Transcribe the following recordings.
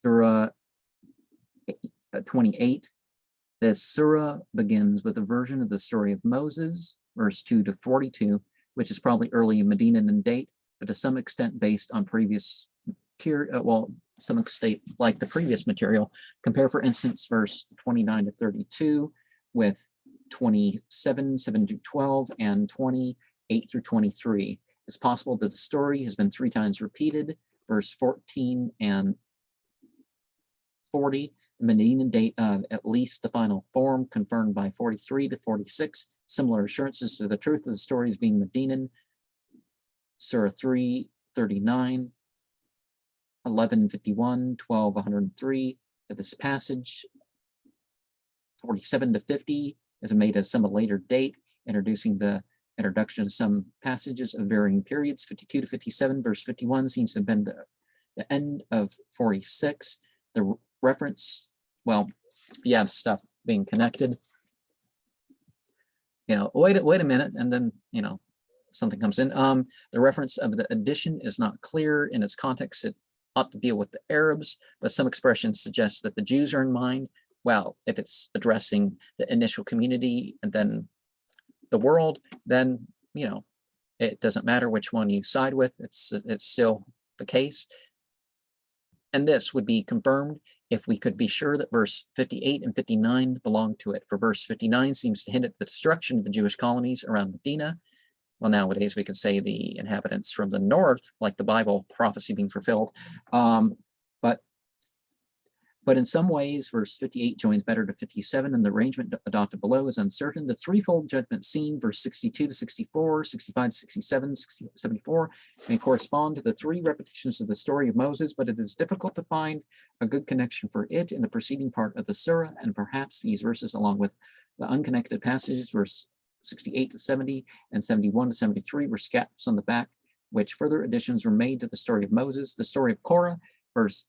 Surah 28. This surah begins with a version of the story of Moses, verse 2 to 42, which is probably early Medinan in date, but to some extent based on previous material, some extent like the previous material. Compare, for instance, verse 29 to 32 with 27, 7 to 12, and 28 through 23. It's possible that the story has been 3 times repeated, verse 14 and 40. The Medinan date of at least the final form confirmed by 43 to 46. Similar assurances to the truth of the stories being Medinan. Surah 3, 39, 11, 51, 12, 103 of this passage. 47 to 50 is made as some later date, introducing the introduction of some passages of varying periods. 52 to 57, verse 51 seems to have been the end of 46. The reference, well, you have stuff being connected. Wait a minute, and then, something comes in. The reference of the addition is not clear in its context. It ought to deal with the Arabs, but some expressions suggest that the Jews are in mind. Well, if it's addressing the initial community and then the world, then, it doesn't matter which one you side with. It's still the case. And this would be confirmed if we could be sure that verse 58 and 59 belong to it. For verse 59 seems to hint at the destruction of the Jewish colonies around Medina. Well, nowadays we could say the inhabitants from the north, like the Bible prophecy being fulfilled. But in some ways, verse 58 joins better to 57, and the arrangement adopted below is uncertain. The threefold judgment scene, verse 62 to 64, 65 to 67, 74, may correspond to the 3 repetitions of the story of Moses, but it is difficult to find a good connection for it in the preceding part of the surah, and perhaps these verses, along with the unconnected passages, verse 68 to 70 and 71 to 73, were scraps on the back, which further additions were made to the story of Moses. The story of Korah, verse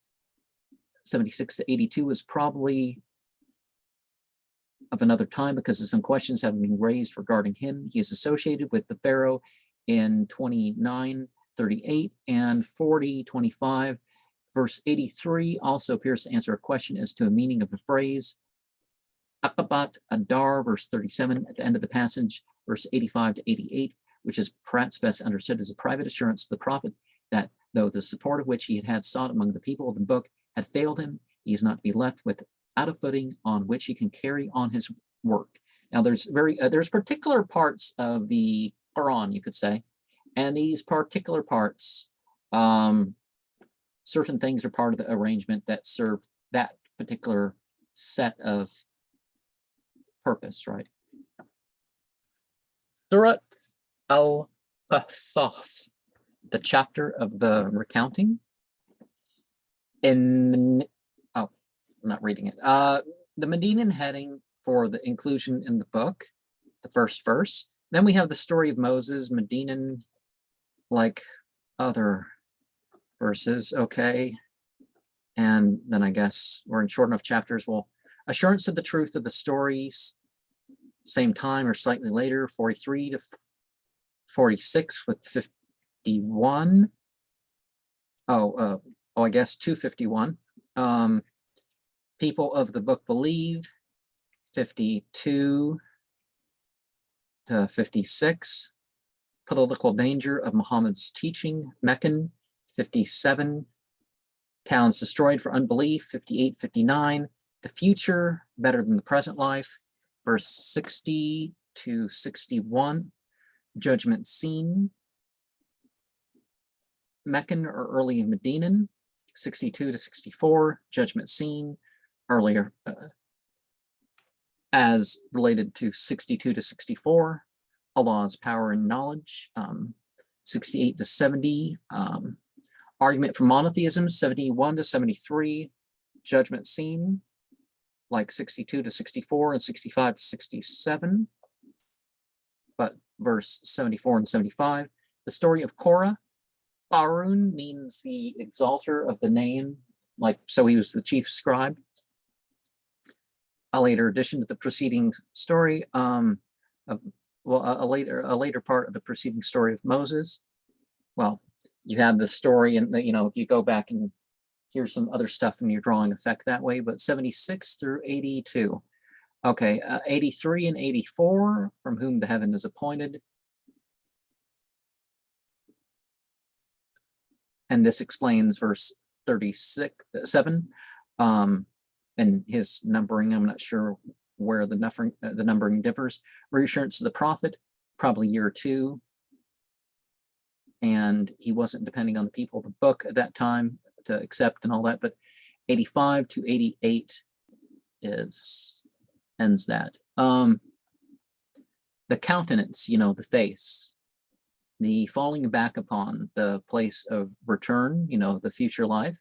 76 to 82, is probably of another time because of some questions having been raised regarding him. He is associated with the Pharaoh in 29:38 and 40:25. Verse 83 also appears to answer a question as to a meaning of the phrase. Aqabat Adar, verse 37, at the end of the passage, verse 85 to 88, which is perhaps best understood as a private assurance to the prophet that though the support of which he had sought among the people of the book had failed him, he is not to be left without a footing on which he can carry on his work. Now, there's particular parts of the Qur'an, you could say, and these particular parts, certain things are part of the arrangement that serve that particular set of purpose, right? Surat al-Qasas, the chapter of the recounting. I'm not reading it. The Medinan heading for the inclusion in the book, the first verse. Then we have the story of Moses, Medinan, like other verses, okay. And then I guess we're in short enough chapters. Well, assurance of the truth of the stories, same time or slightly later, 43 to 46 with 51. I guess 251. People of the book believed, 52 to 56. Political danger of Muhammad's teaching, Meccan, 57. Towns destroyed for unbelief, 58, 59. The future, better than the present life, verse 60 to 61. Judgment scene, Meccan or early Medinan, 62 to 64. Judgment scene, earlier as related to 62 to 64. Allah's power and knowledge, 68 to 70. Argument for monotheism, 71 to 73. Judgment scene, like 62 to 64 and 65 to 67. But verse 74 and 75. The story of Korah. Qarun means the exalter of the name, like, so he was the chief scribe. A later addition to the preceding story, a later part of the preceding story of Moses. Well, you had the story, and if you go back and here's some other stuff in your drawing effect that way, but 76 through 82. Okay, 83 and 84, from whom the heaven is appointed. And this explains verse 7. And his numbering, I'm not sure where the numbering differs. Reassurance to the prophet, probably year 2. And he wasn't depending on the people of the book at that time to accept and all that, but 85 to 88 ends that. The countenance, the face, the falling back upon the place of return, the future life.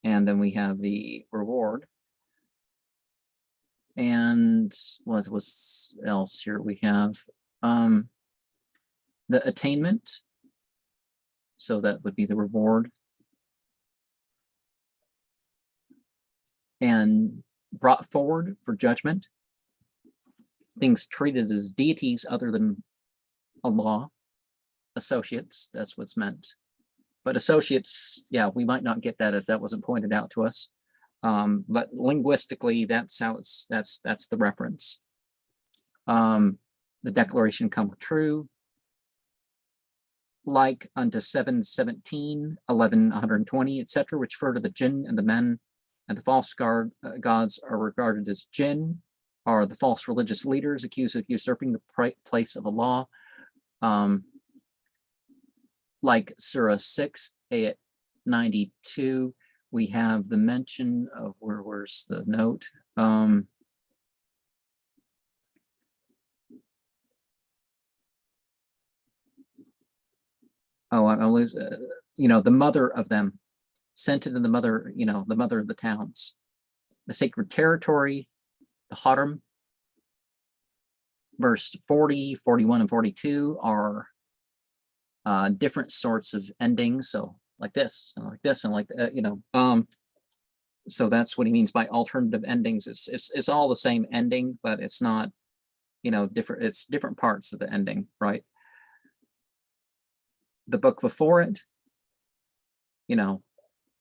And then we have the reward. And what was else here? We have the attainment. So that would be the reward. And brought forward for judgment. Things treated as deities other than Allah. Associates, that's what's meant. But associates, yeah, we might not get that if that wasn't pointed out to us. But linguistically, that's how that's the reference. The declaration come true. Like unto 7:17, 11, 120, etc., which refer to the jinn and the men, and the false gods are regarded as jinn, are the false religious leaders accused of usurping the place of Allah. Like Surah 6, ayat 92, we have the mention of where's the note? The mother of them, sent it to the mother, the mother of the towns. The sacred territory, the Haram. Verse 40, 41, and 42 are different sorts of endings. So like this, and like this, and like so that's what he means by alternative endings. It's all the same ending, but it's not, different. It's different parts of the ending, right? The book before it,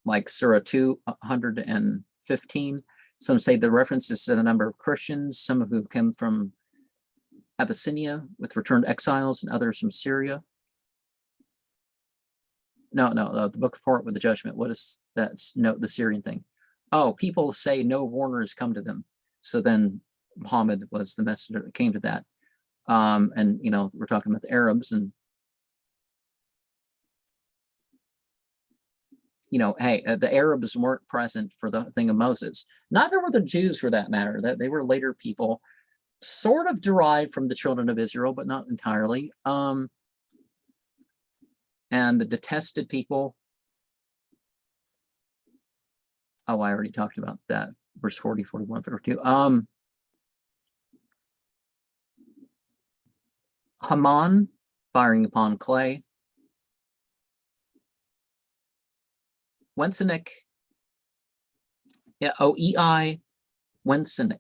like Surah 215. Some say the references to the number of Christians, some of who came from Abyssinia with returned exiles, and others from Syria. No, the book before it with the judgment. What is that? No, the Syrian thing. Oh, people say no warners come to them. So then Muhammad was the messenger that came to that. And we're talking about the Arabs, and hey, the Arabs weren't present for the thing of Moses. Neither were the Jews, for that matter. That they were later people, sort of derived from the children of Israel, but not entirely. And the detested people. Oh, I already talked about that. Verse 40, 41, 42. Haman firing upon clay. Wencenik. Yeah, OEI Wencenik.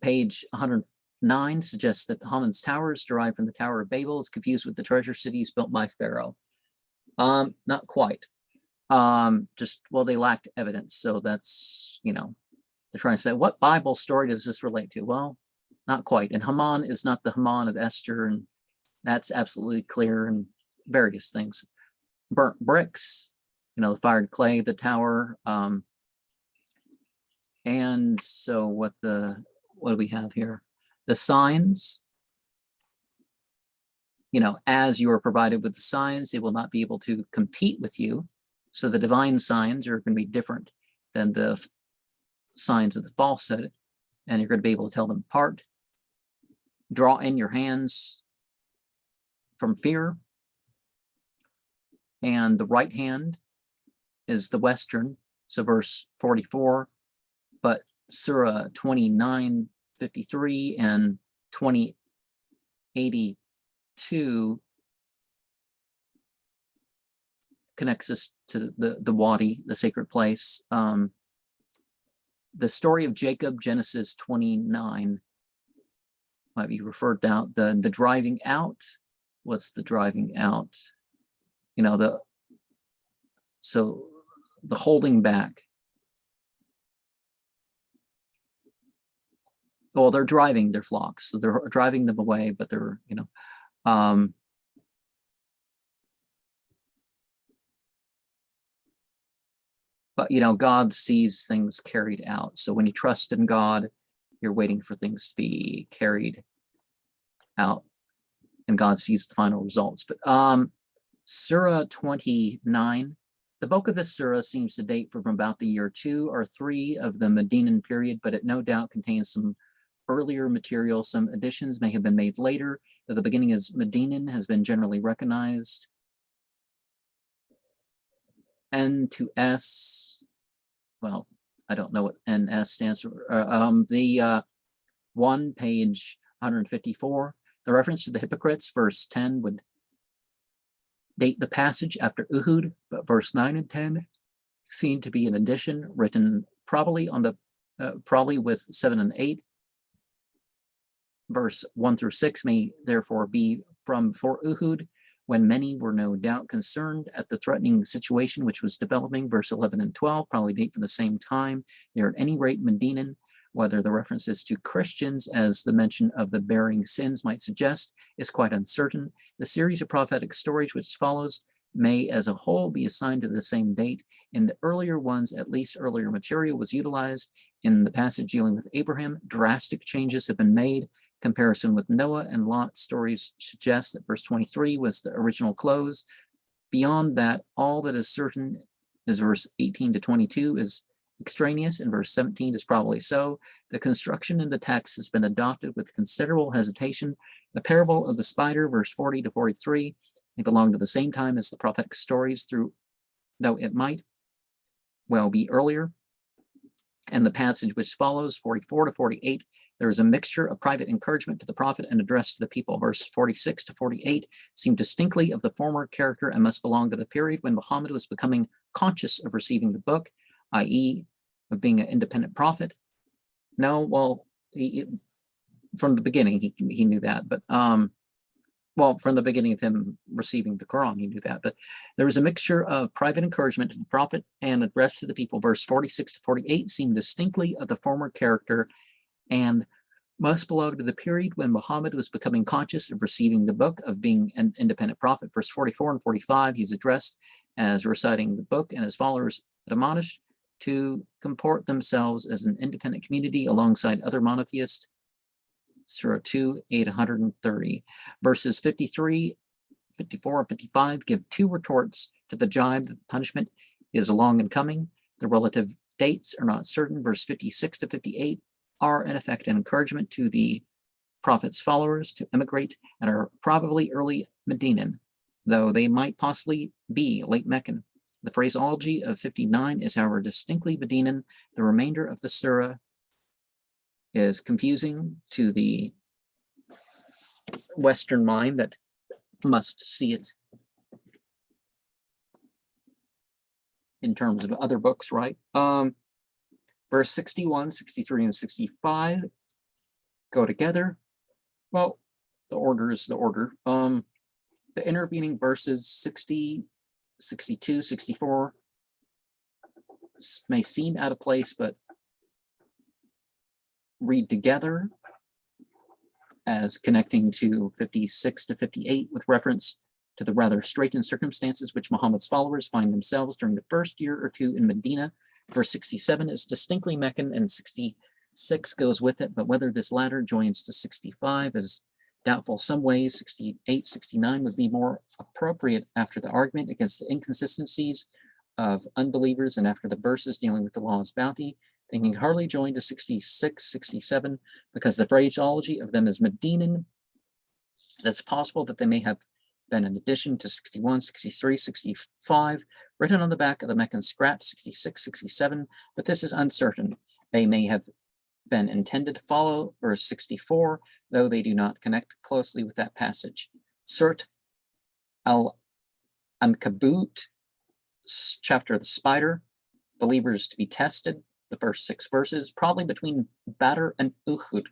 Page 109 suggests that the Haman's tower is derived from the Tower of Babel, is confused with the treasure cities built by Pharaoh. Not quite. They lacked evidence. So that's, they're trying to say, what Bible story does this relate to? Well, not quite. And Haman is not the Haman of Esther, and that's absolutely clear, and various things. Burnt bricks, the fired clay, the tower. And so what do we have here? The signs, as you are provided with the signs, they will not be able to compete with you. So the divine signs are going to be different than the signs of the falsehood, and you're going to be able to tell them apart. Draw in your hands from fear. And the right hand is the Western, so verse 44, but Surah 29:53 and 20:82 connects us to the Wadi, the sacred place. The story of Jacob, Genesis 29, might be referred to. The driving out. What's the driving out? So the holding back. Well, they're driving their flocks, so they're driving them away, but they're, but God sees things carried out. So when you trust in God, you're waiting for things to be carried out, and God sees the final results. But Surah 29, the bulk of this surah seems to date from about the year 2 or 3 of the Medinan period, but it no doubt contains some earlier material. Some additions may have been made later. At the beginning as Medinan has been generally recognized. N to S, well, I don't know what NS stands for. The 1, page 154, the reference to the hypocrites, verse 10, would date the passage after Uhud, but verse 9 and 10 seem to be an addition written probably on the probably with 7 and 8. Verse 1 through 6 may therefore be from before Uhud, when many were no doubt concerned at the threatening situation which was developing. Verse 11 and 12 probably date from the same time. They are at any rate Medinan. Whether the references to Christians, as the mention of the bearing sins might suggest, is quite uncertain. The series of prophetic stories which follows may as a whole be assigned to the same date. In the earlier ones, at least earlier material was utilized. In the passage dealing with Abraham, drastic changes have been made. Comparison with Noah and Lot stories suggests that verse 23 was the original close. Beyond that, all that is certain is verse 18 to 22 is extraneous, and verse 17 is probably so. The construction in the text has been adopted with considerable hesitation. The parable of the spider, verse 40 to 43, they belong to the same time as the prophetic stories, though it might well be earlier. And the passage which follows, 44 to 48, there is a mixture of private encouragement to the prophet and address to the people. Verse 46 to 48 seem distinctly of the former character and must belong to the period when Muhammad was becoming conscious of receiving the book, i.e., of being an independent prophet. No, well, from the beginning, he knew that, but well, from the beginning of him receiving the Quran, he knew that. But there was a mixture of private encouragement to the prophet and address to the people. Verse 46 to 48 seem distinctly of the former character and must belong to the period when Muhammad was becoming conscious of receiving the book, of being an independent prophet. Verse 44 and 45, he's addressed as reciting the book, and his followers admonished to comport themselves as an independent community alongside other monotheists. Surah 2, 830. Verses 53, 54, and 55 give two retorts to the jibe that punishment is long in coming. The relative dates are not certain. Verse 56 to 58 are in effect an encouragement to the prophet's followers to emigrate and are probably early Medinan, though they might possibly be late Meccan. The phraseology of 59 is, however, distinctly Medinan. The remainder of the surah is confusing to the Western mind that must see it in terms of other books, right? Verse 61, 63, and 65 go together. Well, the order is the order. The intervening verses 60, 62, 64 may seem out of place, but read together as connecting to 56 to 58 with reference to the rather straitened circumstances which Muhammad's followers find themselves during the first year or two in Medina. Verse 67 is distinctly Meccan, and 66 goes with it, but whether this latter joins to 65 is doubtful. Some ways 68, 69 would be more appropriate after the argument against the inconsistencies of unbelievers and after the verses dealing with the law's bounty. They can hardly join to 66, 67 because the phraseology of them is Medinan. It's possible that they may have been an addition to 61, 63, 65, written on the back of the Meccan scrap, 66, 67, but this is uncertain. They may have been intended to follow verse 64, though they do not connect closely with that passage. Surat Al-Ankabut, chapter of the spider, believers to be tested, the first 6 verses, probably between Badr and Uhud.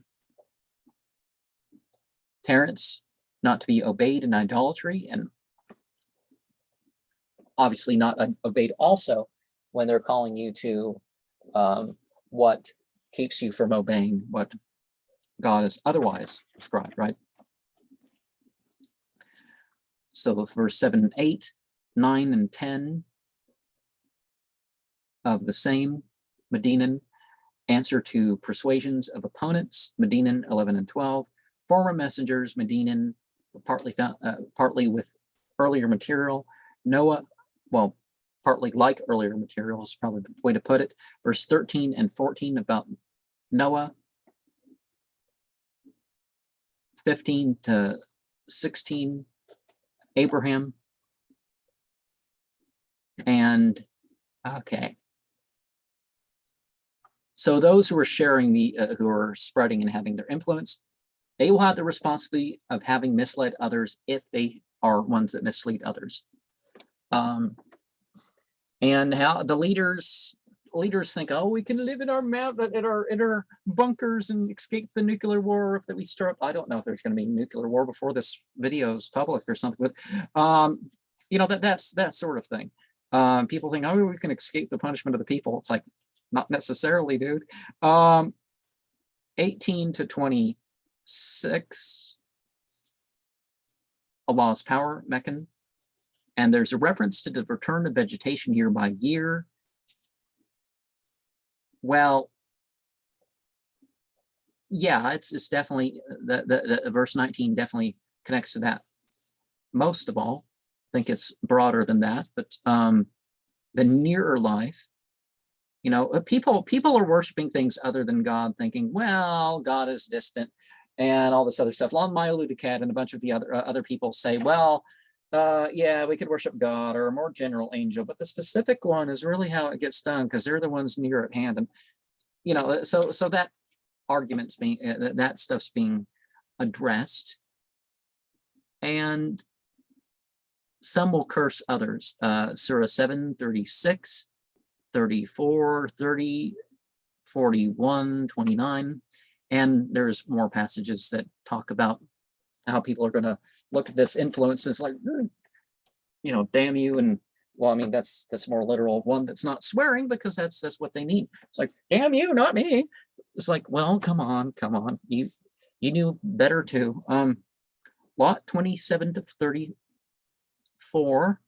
Parents not to be obeyed in idolatry, and obviously not obeyed also when they're calling you to what keeps you from obeying what God has otherwise prescribed, right? So verse 7 and 8, 9 and 10 of the same Medinan answer to persuasions of opponents, Medinan 11 and 12, former messengers, Medinan partly with earlier material, Noah, well, partly like earlier material is probably the way to put it. Verse 13 and 14 about Noah, 15 to 16, Abraham, and okay. So those who are sharing who are spreading and having their influence, they will have the responsibility of having misled others if they are ones that mislead others. And how the leaders think, oh, we can live in our in our bunkers and escape the nuclear war if we start. I don't know if there's going to be nuclear war before this video is public or something, but you know, that's that sort of thing. People think, oh, we can escape the punishment of the people. It's like, not necessarily, dude. 18 to 26, Allah's power, Meccan. And there's a reference to the return of vegetation year by year. Well, yeah, it's definitely, the verse 19 definitely connects to that. Most of all, I think it's broader than that, but the nearer life, you know, people are worshiping things other than God, thinking, well, God is distant and all this other stuff. Lon Cat and a bunch of the other people say, well, yeah, we could worship God or a more general angel, but the specific one is really how it gets done because they're the ones near at hand. And, you know, so that argument's being, that stuff's being addressed. And some will curse others. Surah 7, 36, 34, 30, 41, 29. And there's more passages that talk about how people are going to look at this influence. It's like, you know, damn you. And well, I mean, that's more literal. One that's not swearing because that's what they need. It's like, damn you, not me. It's like, well, come on. You knew better too. Lot 27 to 34,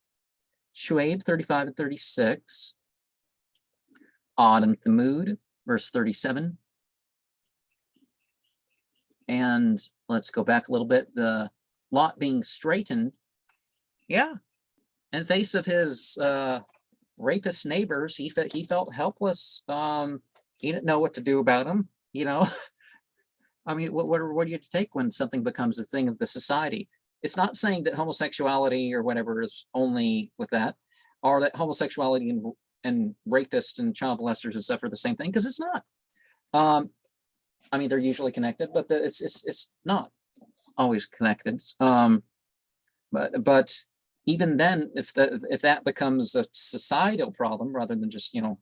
Shuaib 35 to 36, Ad and Thamud, verse 37. And let's go back a little bit. The Lot being straightened, yeah, in face of his rapist neighbors, he felt helpless. He didn't know what to do about them. You know, I mean, what do you take when something becomes a thing of the society? It's not saying that homosexuality or whatever is only with that, or that homosexuality and rapists and child molesters and stuff are the same thing, because it's not. I mean, they're usually connected, but it's not always connected. But even then, if that becomes a societal problem rather than just, you know,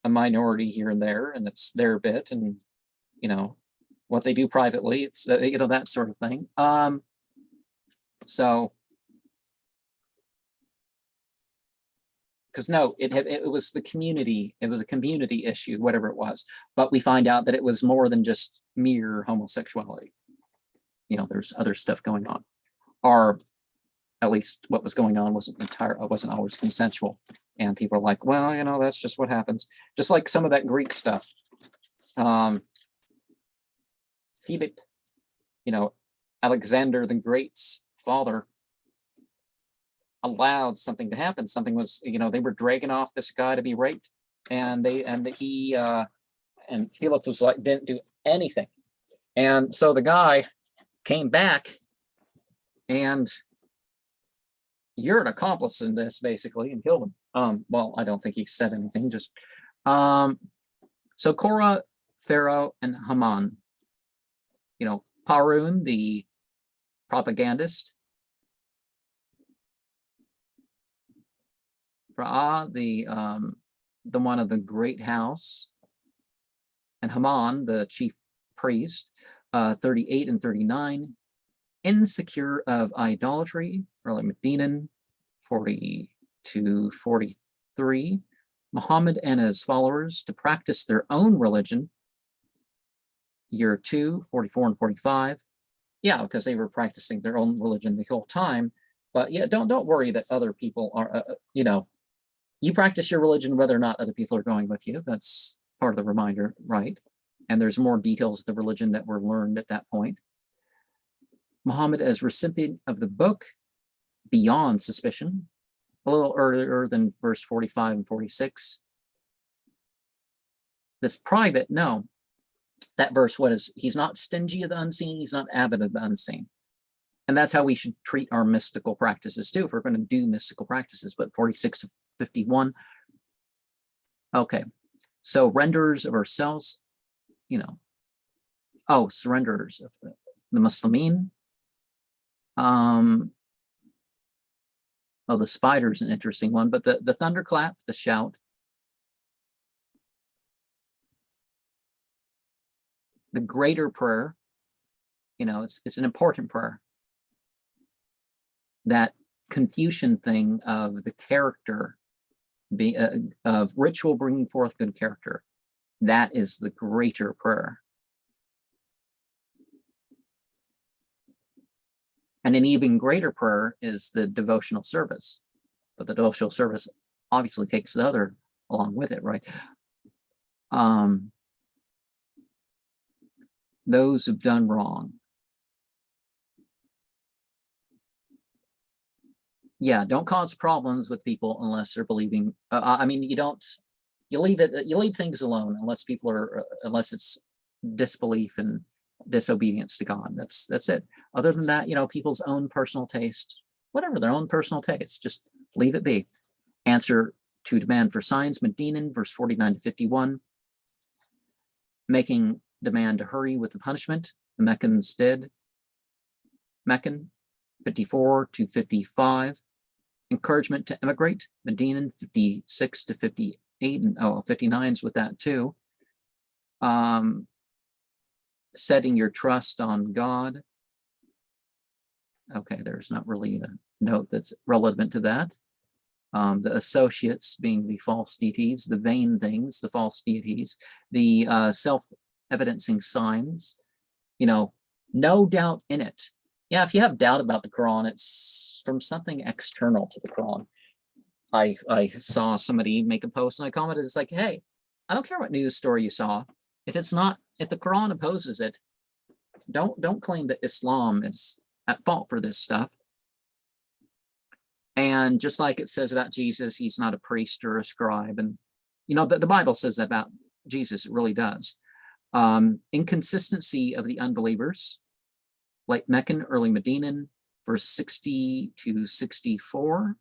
a minority here and there, and it's their bit, and you know what they do privately, it's you know, that sort of thing. So. Because no, it was the community, it was a community issue, whatever it was. But we find out that it was more than just mere homosexuality. You know, there's other stuff going on, or at least what was going on wasn't always consensual. And people are like, well, you know, that's just what happens. Just like some of that Greek stuff. Philip, you know, Alexander the Great's father, allowed something to happen. Something was, you know, they were dragging off this guy to be raped, and Felix was like, didn't do anything. And so the guy came back, and you're an accomplice in this, basically, and killed him. Well, I don't think he said anything, just so Korah, Pharaoh, and Haman, you know, Parun, the propagandist, Ra'ah, the one of the great house, and Haman, the chief priest, 38 and 39, insecure of idolatry, early Medinan, 40, to 43. Muhammad and his followers to practice their own religion. Year 2, 44 and 45. Yeah, because they were practicing their own religion the whole time. But yeah, don't worry that other people are, you practice your religion whether or not other people are going with you. That's part of the reminder, right? And there's more details of the religion that were learned at that point. Muhammad as recipient of the book beyond suspicion, a little earlier than verse 45 and 46. This private, no. That verse, what is, he's not stingy of the unseen, he's not avid of the unseen. And that's how we should treat our mystical practices too, if we're going to do mystical practices. But 46 to 51. Okay, so renderers of ourselves, surrenderers of the Muslimin. The spider is an interesting one, but the thunderclap, the shout, the greater prayer, it's an important prayer. That Confucian thing of the character, of ritual bringing forth good character, that is the greater prayer. And an even greater prayer is the devotional service. But the devotional service obviously takes the other along with it, right? Those who've done wrong. Yeah, don't cause problems with people unless they're believing. You leave things alone unless people are, unless it's disbelief and disobedience to God. That's it. Other than that, people's own personal taste, whatever their own personal taste, just leave it be. Answer to demand for signs, Medinan, verse 49 to 51. Making demand to hurry with the punishment, the Meccans did. Meccan, 54 to 55. Encouragement to emigrate, Medinan, 56 to 58, and 59's with that too. Setting your trust on God. Okay, there's not really a note that's relevant to that. The associates being the false deities, the vain things, the false deities, the self-evidencing signs, no doubt in it. Yeah, if you have doubt about the Quran, it's from something external to the Quran. I saw somebody make a post and I commented, it's like, hey, I don't care what news story you saw. If the Quran opposes it, don't claim that Islam is at fault for this stuff. And just like it says about Jesus, he's not a priest or a scribe. And, the Bible says that about Jesus, it really does. Inconsistency of the unbelievers, like Meccan, early Medinan, verse 60 to 64.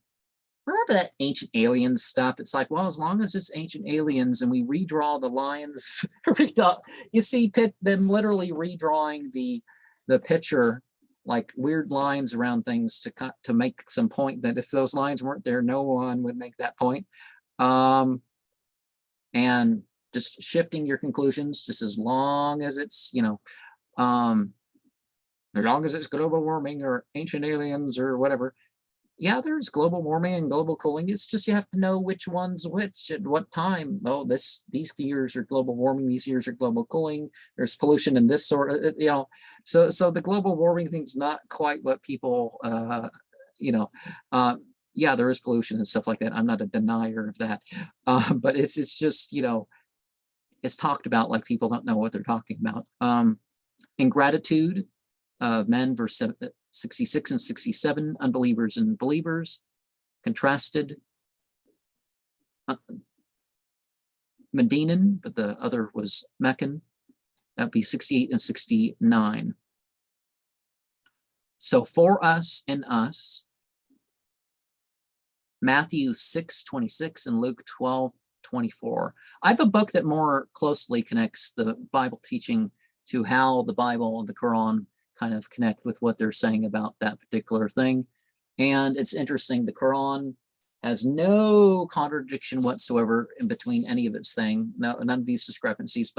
Remember that ancient aliens stuff? It's like, well, as long as it's ancient aliens and we redraw the lines, you see them literally redrawing the picture, like weird lines around things to make some point that if those lines weren't there, no one would make that point. And just shifting your conclusions, just as long as it's, as long as it's global warming or ancient aliens or whatever. Yeah, there's global warming and global cooling. It's just you have to know which one's which at what time. Oh, these years are global warming, these years are global cooling. There's pollution in this sort of, So the global warming thing's not quite what people, yeah, there is pollution and stuff like that. I'm not a denier of that, but it's just it's talked about like people don't know what they're talking about. Ingratitude of men, verse 66 and 67, unbelievers and believers, contrasted. Medinan, but the other was Meccan. That'd be 68 and 69. So for us and us, Matthew 6:26 and Luke 12:24. I have a book that more closely connects the Bible teaching to how the Bible and the Quran kind of connect with what they're saying about that particular thing. And it's interesting, the Quran has no contradiction whatsoever in between any of its thing, none of these discrepancies,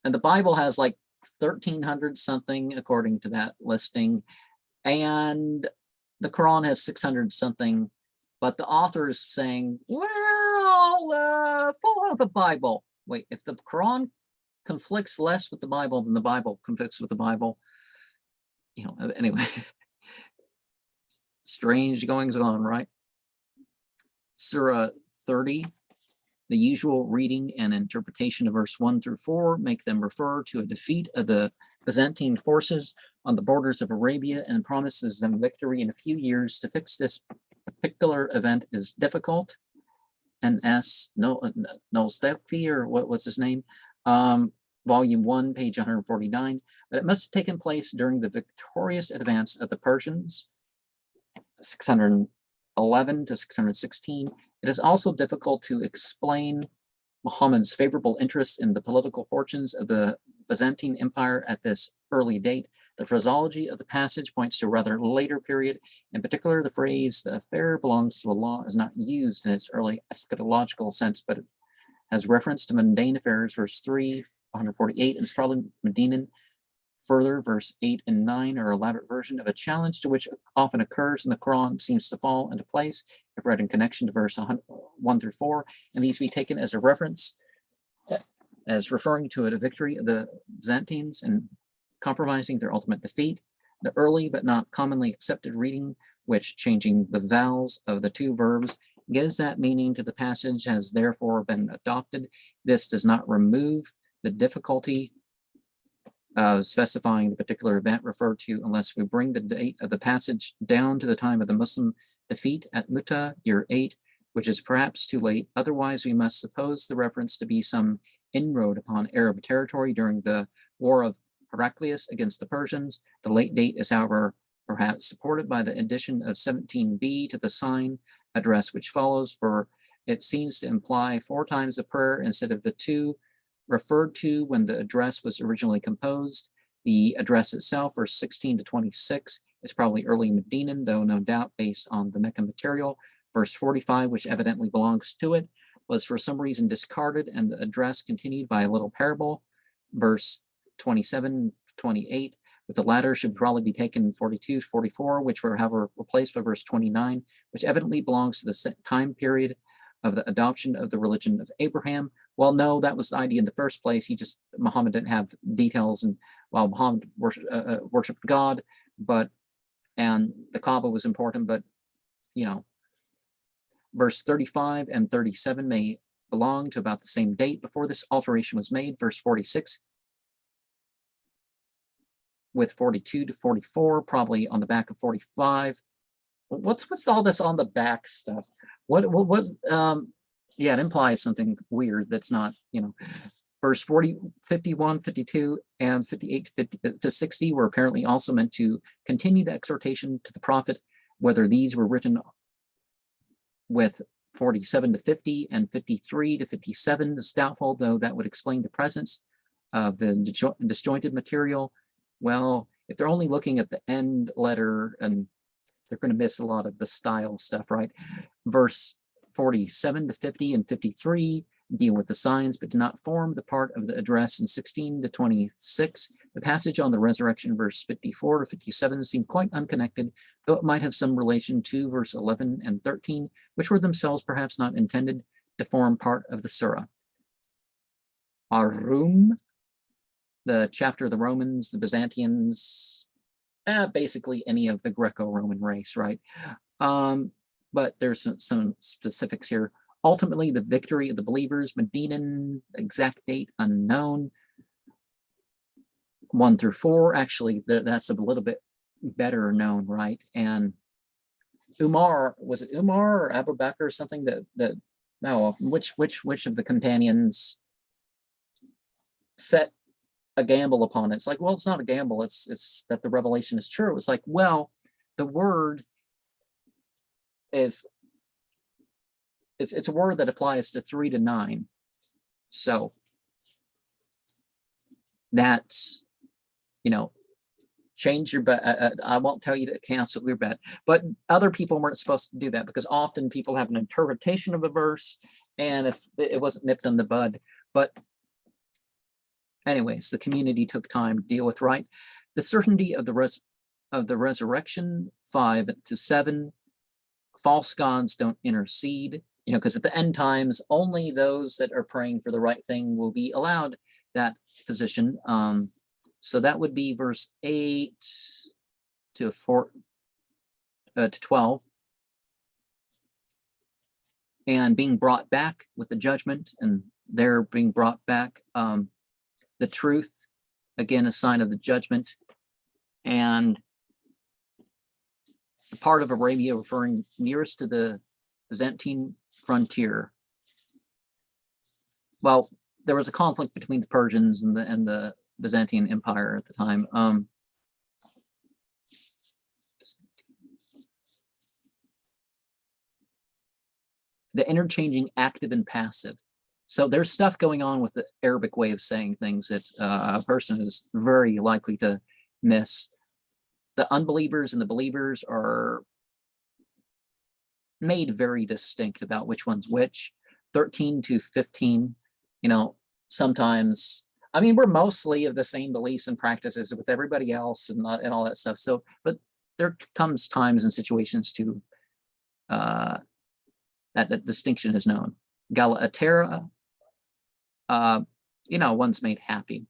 and the Bible has like 1,300 something according to that listing, and the Quran has 600 something but the author is saying, well, follow the Bible. Wait, if the Quran conflicts less with the Bible than the Bible conflicts with the Bible, anyway, strange goings on, right? Surah 30, the usual reading and interpretation of verse 1 through 4 make them refer to a defeat of the Byzantine forces on the borders of Arabia and promises them victory in a few years. To fix this particular event is difficult. N.S. Nostalgia, or what's his name? Volume 1, page 149. But it must have taken place during the victorious advance of the Persians, 611 to 616. It is also difficult to explain Muhammad's favorable interest in the political fortunes of the Byzantine Empire at this early date. The phraseology of the passage points to a rather later period. In particular, the phrase, the affair belongs to Allah, is not used in its early eschatological sense, but it has reference to mundane affairs, verse 3, 148, and it's probably Medinan. Further, verse 8 and 9 are elaborate version of a challenge to which often occurs in the Quran, seems to fall into place if read in connection to verse 1 through 4, and these be taken as a reference, as referring to a victory of the Byzantines and compromising their ultimate defeat. The early but not commonly accepted reading, which changing the vowels of the two verbs gives that meaning to the passage, has therefore been adopted. This does not remove the difficulty specifying the particular event referred to unless we bring the date of the passage down to the time of the Muslim defeat at Muta, year 8, which is perhaps too late. Otherwise, we must suppose the reference to be some inroad upon Arab territory during the War of Heraclius against the Persians. The late date is, however, perhaps supported by the addition of 17b to the sign address which follows, for it seems to imply 4 times the prayer instead of the 2 referred to when the address was originally composed. The address itself, verse 16 to 26, is probably early Medinan, though no doubt based on the Meccan material. Verse 45, which evidently belongs to it, was for some reason discarded, and the address continued by a little parable. Verse 27, 28, with the latter should probably be taken 42 to 44, which were, however, replaced by verse 29, which evidently belongs to the time period of the adoption of the religion of Abraham. Well, no, that was the idea in the first place. Muhammad didn't have details, and while Muhammad worshipped God, and the Kaaba was important, but, verse 35 and 37 may belong to about the same date before this alteration was made. Verse 46 with 42 to 44, probably on the back of 45. What's all this on the back stuff? Yeah, it implies something weird that's not, verse 40, 51, 52, and 58 to 60 were apparently also meant to continue the exhortation to the prophet. Whether these were written with 47 to 50 and 53 to 57 is doubtful, though that would explain the presence of the disjointed material. Well, if they're only looking at the end letter, and they're going to miss a lot of the style stuff, right? Verse 47 to 50 and 53 deal with the signs, but do not form the part of the address. In 16 to 26, the passage on the resurrection, verse 54 to 57, seem quite unconnected, though it might have some relation to verse 11 and 13, which were themselves perhaps not intended to form part of the surah. Arum, the chapter of the Romans, the Byzantines, basically any of the Greco-Roman race, right? But there's some specifics here. Ultimately, the victory of the believers, Medinan, exact date unknown. 1 through 4, actually, that's a little bit better known, right? And Umar, was it Umar or Abu Bakr or something which of the companions set a gamble upon it? It's like, well, it's not a gamble. It's that the revelation is true. It's like, well, the word is, it's a word that applies to 3 to 9. So that's, change your bet. I won't tell you to cancel your bet, but other people weren't supposed to do that, because often people have an interpretation of a verse, and if it wasn't nipped in the bud. But anyways, the community took time to deal with, right? The certainty of the resurrection, 5 to 7, false gods don't intercede, because at the end times, only those that are praying for the right thing will be allowed that position. So that would be verse 8 to 12. And being brought back with the judgment, and they're being brought back. The truth, again, a sign of the judgment. And the part of Arabia referring nearest to the Byzantine frontier. Well, there was a conflict between the Persians and the Byzantine Empire at the time. The interchanging active and passive. So there's stuff going on with the Arabic way of saying things that a person is very likely to miss. The unbelievers and the believers are made very distinct about which one's which. 13 to 15, sometimes, I mean, we're mostly of the same beliefs and practices with everybody else and all that stuff. So, but there comes times and situations to that distinction is known. Galaatera, one's made happy.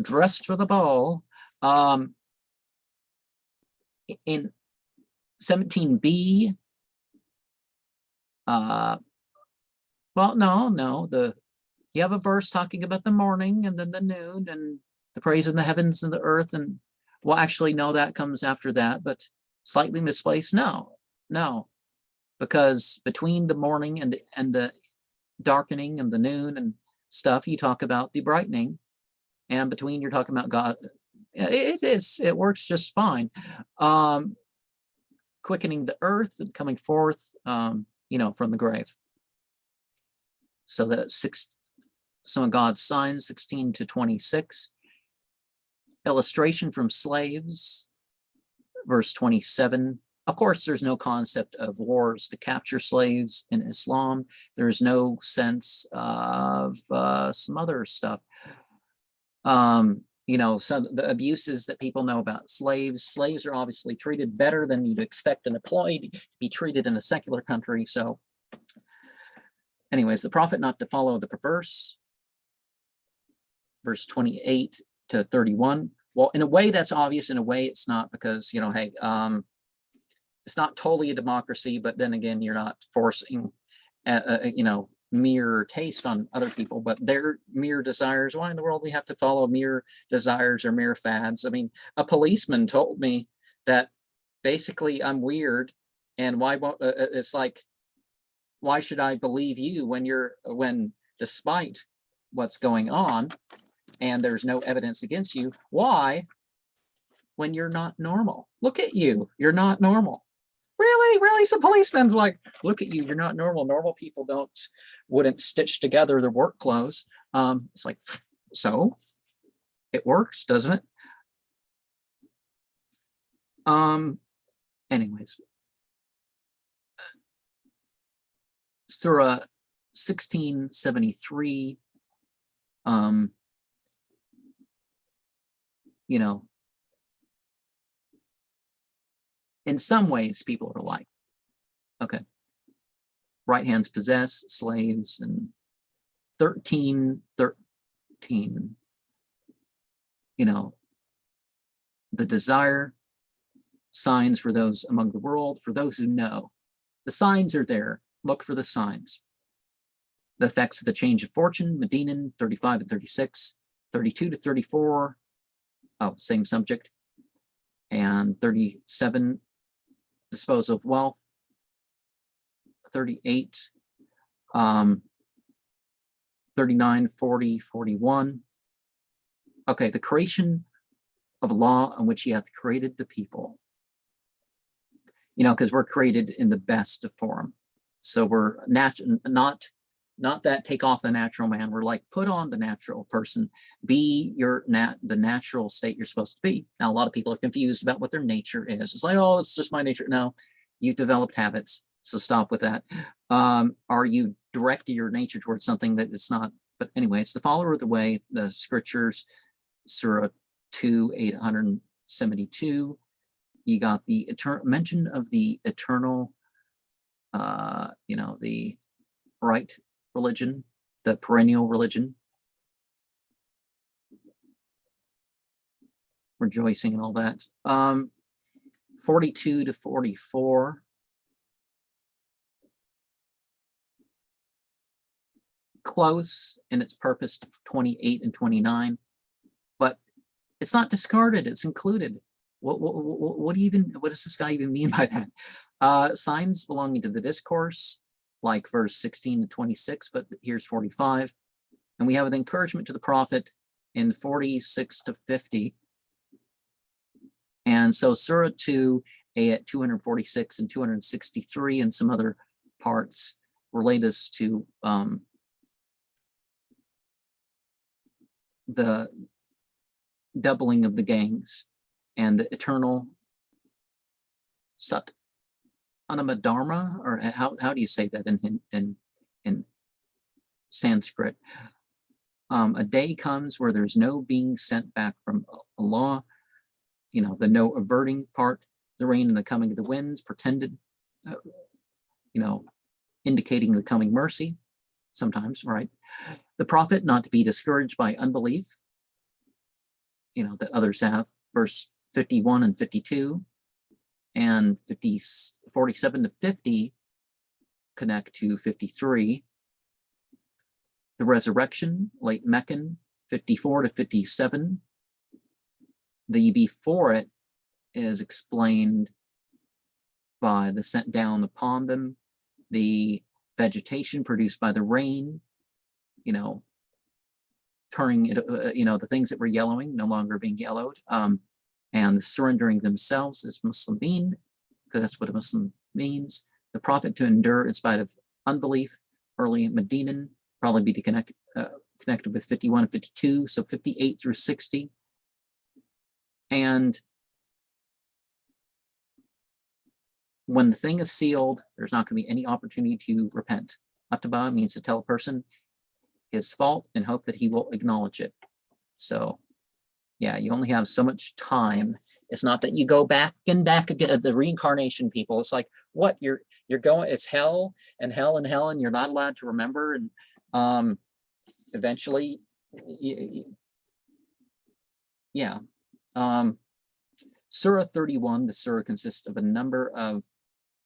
Dressed for the ball. In 17b, well, no, you have a verse talking about the morning and then the noon and the praise in the heavens and the earth, and well, actually, no, that comes after that, but slightly misplaced. No, because between the morning and the darkening and the noon and stuff, you talk about the brightening, and between you're talking about God. It works just fine. Quickening the earth and coming forth, from the grave. So some of God's signs, 16 to 26. Illustration from slaves, verse 27. Of course, there's no concept of wars to capture slaves in Islam. There's no sense of some other stuff. Some the abuses that people know about slaves. Slaves are obviously treated better than you'd expect an employee to be treated in a secular country. So anyways, the prophet not to follow the perverse, verse 28 to 31. Well, in a way that's obvious, in a way it's not, because, hey, it's not totally a democracy, but then again, you're not forcing, mere taste on other people, but their mere desires. Why in the world do we have to follow mere desires or mere fads? I mean, a policeman told me that basically I'm weird, and why won't it's like, why should I believe you when despite what's going on and there's no evidence against you, why, when you're not normal? Look at you, you're not normal. Really? Some policemen's like, look at you, you're not normal. Normal people wouldn't stitch together their work clothes. It's like, so it works, doesn't it? Anyways, Surah 1673, in some ways, people are alike. Okay. Right hands possess, slaves, and 13, the desire, signs for those among the world, for those who know. The signs are there. Look for the signs. The effects of the change of fortune, Medinan, 35 and 36, 32 to 34. Oh, same subject. And 37, disposal of wealth. 38, 39, 40, 41. Okay, the creation of law on which he hath created the people. Because we're created in the best of form. So we're not that take off the natural man. We're like, put on the natural person, be the natural state you're supposed to be. Now, a lot of people are confused about what their nature is. It's like, oh, it's just my nature. No, you've developed habits, so stop with that. Are you directing your nature towards something that it's not? But anyway, it's the follower of the way, the scriptures, Surah 2, 872. you got the mention of the eternal, the right religion, the perennial religion, rejoicing and all that. 42 to 44. Close in its purpose to 28 and 29, but it's not discarded, it's included. What does this guy even mean by that? Signs belonging to the discourse, like verse 16 to 26, but here's 45. And we have an encouragement to the prophet in 46 to 50. And so Surah 2, at 246 and 263, and some other parts relate us to the doubling of the gangs and the eternal Sat Anamadharma, or how do you say that in Sanskrit? A day comes where there's no being sent back from Allah, the no averting part, the rain and the coming of the winds, pretended, indicating the coming mercy, sometimes, right? The prophet not to be discouraged by unbelief, that others have, verse 51 and 52, and 47 to 50 connect to 53. The resurrection, late Meccan, 54 to 57. The before it is explained by the sent down upon them, the vegetation produced by the rain, turning it, the things that were yellowing no longer being yellowed, and the surrendering themselves as Muslimin, because that's what a Muslim means. The prophet to endure in spite of unbelief, early Medinan, probably be connected with 51 and 52, so 58 through 60. And when the thing is sealed, there's not going to be any opportunity to repent. Ataba means to tell a person his fault and hope that he will acknowledge it. So yeah, you only have so much time. It's not that you go back and back again. The reincarnation people, it's like, what, you're going, it's hell and hell and hell, and you're not allowed to remember. And eventually, yeah. Surah 31, the surah consists of a number of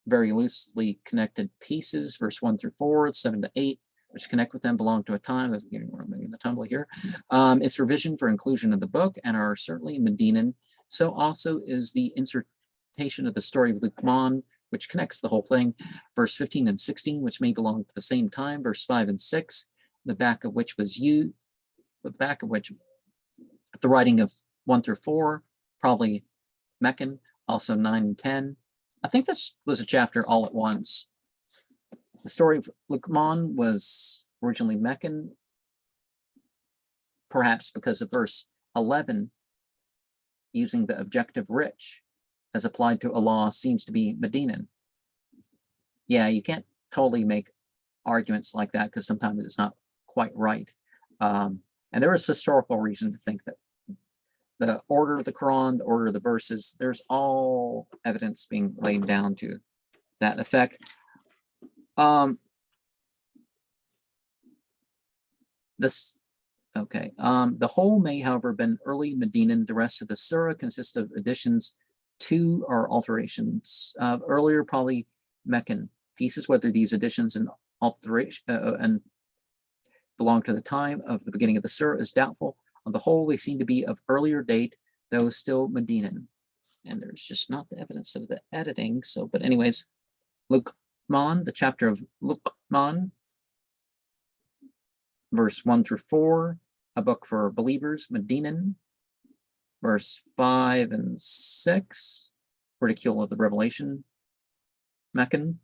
very loosely connected pieces, verse 1 through 4, 7 to 8, which connect with them, belong to a time of getting the tumble here. It's revision for inclusion of the book and are certainly Medinan. So also is the insertion of the story of Luqman, which connects the whole thing. Verse 15 and 16, which may belong to the same time. Verse 5 and 6, the back of which the writing of 1 through 4, probably Meccan, also 9 and 10. I think this was a chapter all at once. The story of Luqman was originally Meccan, perhaps because of verse 11, using the objective rich as applied to Allah, seems to be Medinan. Yeah, you can't totally make arguments like that because sometimes it's not quite right. And there is historical reason to think that the order of the Quran, the order of the verses, there's all evidence being laid down to that effect. The whole may, however, been early Medinan. The rest of the surah consists of additions to or alterations of earlier, probably Meccan pieces. Whether these additions and alteration and belong to the time of the beginning of the surah is doubtful. On the whole, they seem to be of earlier date, though still Medinan. And there's just not the evidence of the editing. So, but anyways, Luqman, the chapter of Luqman, verse 1 through 4, a book for believers, Medinan. Verse 5 and 6, ridicule of the revelation, Meccan.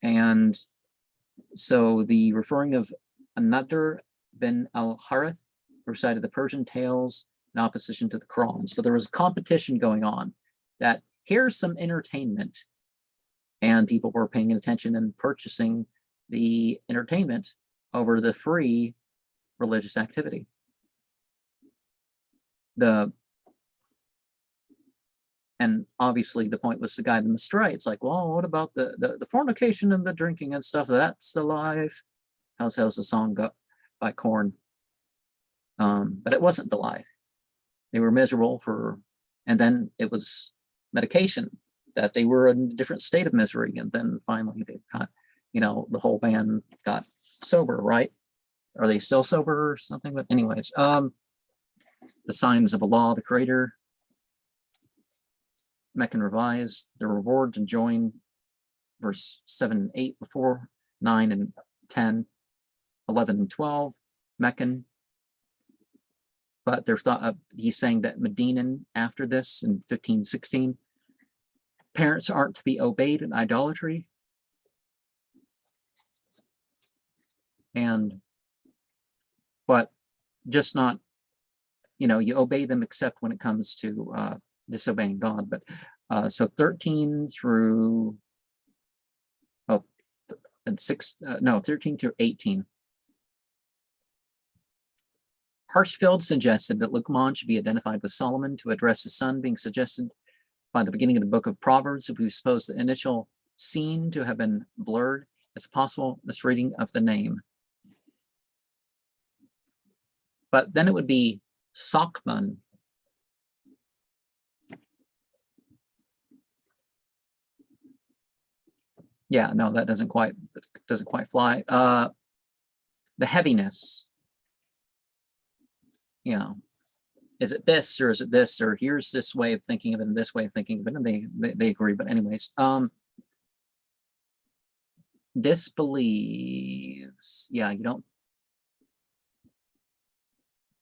And so the referring of another bin al-Harith recited the Persian tales in opposition to the Quran. So there was competition going on that here's some entertainment, and people were paying attention and purchasing the entertainment over the free religious activity. The And obviously the point was to guide them astray. It's like, well, what about the fornication and the drinking and stuff? That's the life. How's the song go by Korn? But it wasn't the life. They were miserable and then it was medication that they were in a different state of misery. And then finally they got, the whole band got sober, right? Are they still sober or something? But anyways, the signs of Allah, the creator, Meccan revised, the reward to join, verse 7 and 8 before, 9 and 10, 11 and 12, Meccan. But there's thought he's saying that Medinan after this in 15, 16, parents aren't to be obeyed in idolatry. But just not, you obey them except when it comes to disobeying God. But so 13 through 13 through 18. Harshfield suggested that Luqman should be identified with Solomon to address his son, being suggested by the beginning of the book of Proverbs. If we suppose the initial scene to have been blurred, it's possible misreading of the name. But then it would be Sokman. Yeah, no, that doesn't quite fly. The heaviness. Is it this or is it this, or here's this way of thinking of it and this way of thinking of it, and they agree. But anyways, disbelieves. Yeah,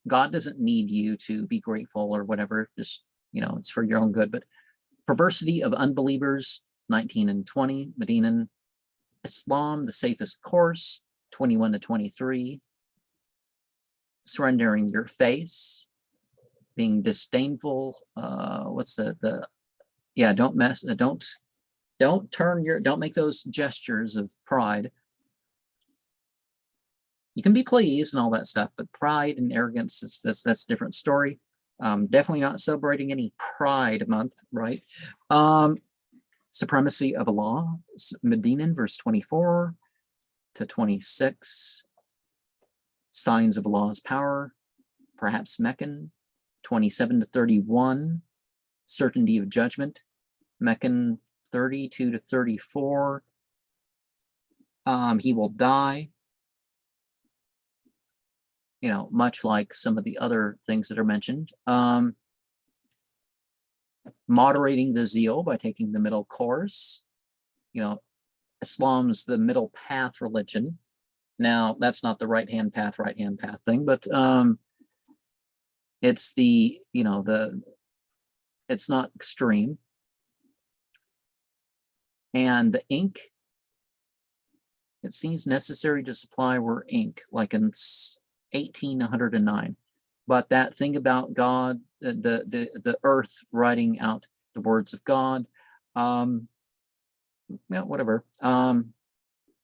God doesn't need you to be grateful or whatever. Just it's for your own good. But perversity of unbelievers, 19 and 20. Medinan. Islam, the safest course, 21 to 23. Surrendering your face, being disdainful. What's don't make those gestures of pride. You can be pleased and all that stuff, but pride and arrogance, that's a different story. Definitely not celebrating any Pride Month, right? Supremacy of Allah, Medinan, verse 24 to 26. Signs of Allah's power, perhaps Meccan, 27 to 31. Certainty of judgment, Meccan, 32 to 34. He will die. Much like some of the other things that are mentioned. Moderating the zeal by taking the middle course. Islam's the middle path religion. Now, that's not the right-hand path thing, but it's it's not extreme. And the ink, it seems necessary to supply were ink, like in 1809. But that thing about God, the earth writing out the words of God, whatever.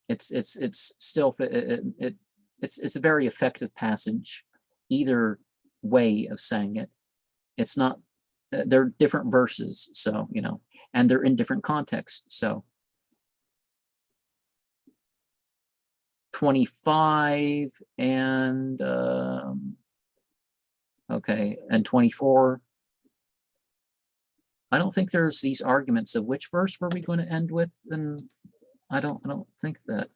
It's still it's a very effective passage, either way of saying it. It's not, they're different verses, so and they're in different contexts. So 25 and okay, and 24. I don't think there's these arguments of which verse were we going to end with, and I don't think that